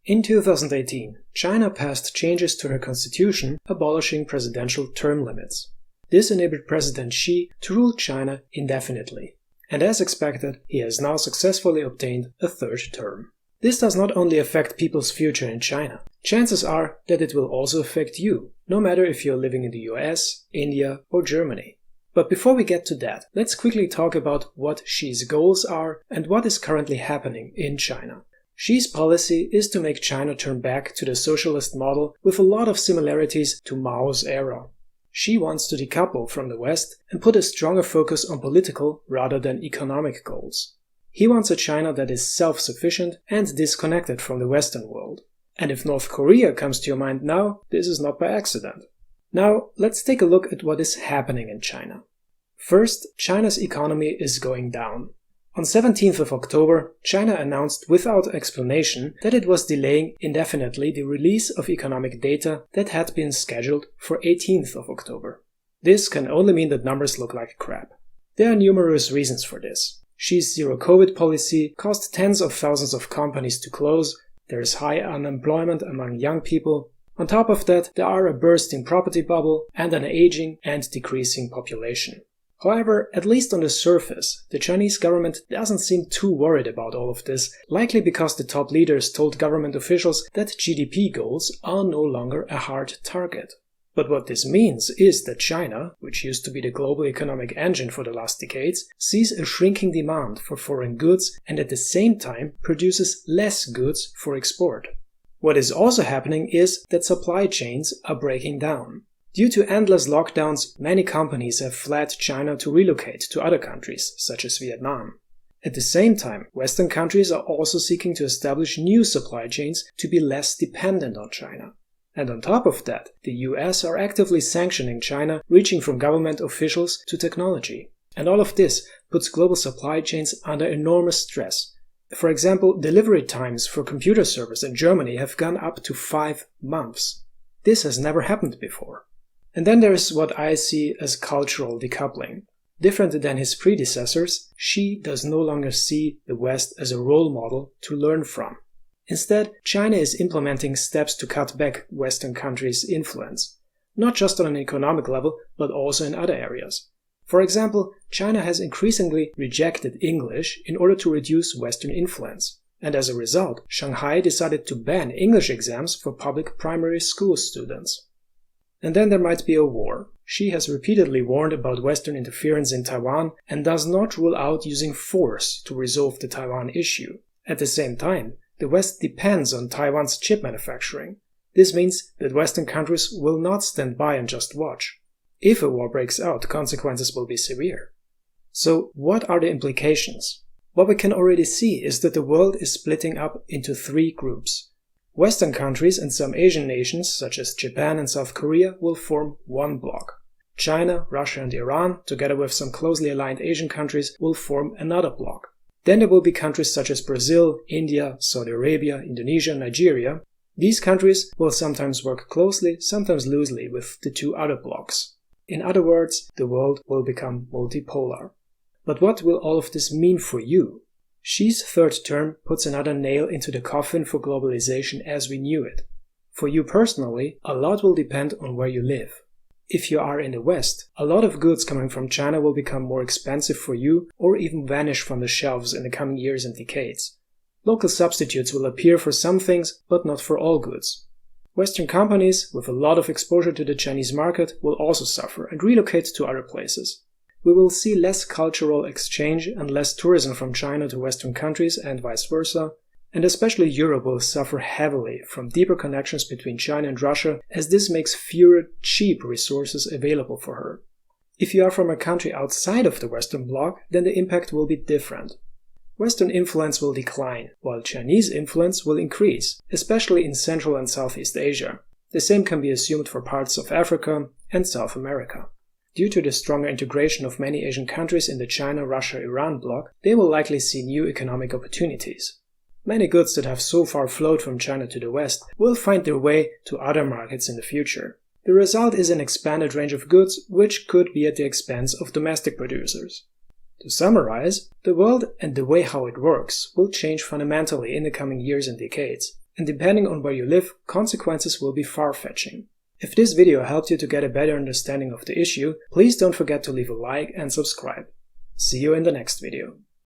In 2018, China passed changes to her constitution abolishing presidential term limits. This enabled President Xi to rule China indefinitely. And as expected, he has now successfully obtained a third term. This does not only affect people's future in China. Chances are that it will also affect you, no matter if you're living in the US, India, or Germany. But before we get to that, let's quickly talk about what Xi's goals are and what is currently happening in China. Xi's policy is to make China turn back to the socialist model with a lot of similarities to Mao's era. Xi wants to decouple from the West and put a stronger focus on political rather than economic goals. He wants a China that is self-sufficient and disconnected from the Western world. And if North Korea comes to your mind now, this is not by accident. Now, let's take a look at what is happening in China. First, China's economy is going down. On 17th of October, China announced without explanation that it was delaying indefinitely the release of economic data that had been scheduled for 18th of October. This can only mean that numbers look like crap. There are numerous reasons for this. Xi's zero-COVID policy caused tens of thousands of companies to close, there is high unemployment among young people. On top of that, there are a bursting property bubble and an aging and decreasing population. However, at least on the surface, the Chinese government doesn't seem too worried about all of this, likely because the top leaders told government officials that GDP goals are no longer a hard target. But what this means is that China, which used to be the global economic engine for the last decades, sees a shrinking demand for foreign goods and at the same time produces less goods for export. What is also happening is that supply chains are breaking down. Due to endless lockdowns, many companies have fled China to relocate to other countries, such as Vietnam. At the same time, Western countries are also seeking to establish new supply chains to be less dependent on China. And on top of that, the US are actively sanctioning China, reaching from government officials to technology. And all of this puts global supply chains under enormous stress. For example, delivery times for computer servers in Germany have gone up to 5 months. This has never happened before. And then there is what I see as cultural decoupling. Different than his predecessors, Xi does no longer see the West as a role model to learn from. Instead, China is implementing steps to cut back Western countries' influence, not just on an economic level, but also in other areas. For example, China has increasingly rejected English in order to reduce Western influence. And as a result, Shanghai decided to ban English exams for public primary school students. And then there might be a war. Xi has repeatedly warned about Western interference in Taiwan and does not rule out using force to resolve the Taiwan issue. At the same time, the West depends on Taiwan's chip manufacturing. This means that Western countries will not stand by and just watch. If a war breaks out, consequences will be severe. So, what are the implications? What we can already see is that the world is splitting up into 3 groups. Western countries and some Asian nations, such as Japan and South Korea, will form one bloc. China, Russia and Iran, together with some closely aligned Asian countries, will form another bloc. Then there will be countries such as Brazil, India, Saudi Arabia, Indonesia, Nigeria. These countries will sometimes work closely, sometimes loosely with the 2 other blocs. In other words, the world will become multipolar. But what will all of this mean for you? Xi's third term puts another nail into the coffin for globalization as we knew it. For you personally, a lot will depend on where you live. If you are in the West, a lot of goods coming from China will become more expensive for you or even vanish from the shelves in the coming years and decades. Local substitutes will appear for some things, but not for all goods. Western companies with a lot of exposure to the Chinese market will also suffer and relocate to other places. We will see less cultural exchange and less tourism from China to Western countries and vice versa, and especially Europe will suffer heavily from deeper connections between China and Russia as this makes fewer cheap resources available for her. If you are from a country outside of the Western bloc, then the impact will be different. Western influence will decline, while Chinese influence will increase, especially in Central and Southeast Asia. The same can be assumed for parts of Africa and South America. Due to the stronger integration of many Asian countries in the China-Russia-Iran bloc, they will likely see new economic opportunities. Many goods that have so far flowed from China to the West will find their way to other markets in the future. The result is an expanded range of goods, which could be at the expense of domestic producers. To summarize, the world and the way how it works will change fundamentally in the coming years and decades. and depending on where you live, consequences will be far-fetching. If this video helped you to get a better understanding of the issue, please don't forget to leave a like and subscribe. See you in the next video.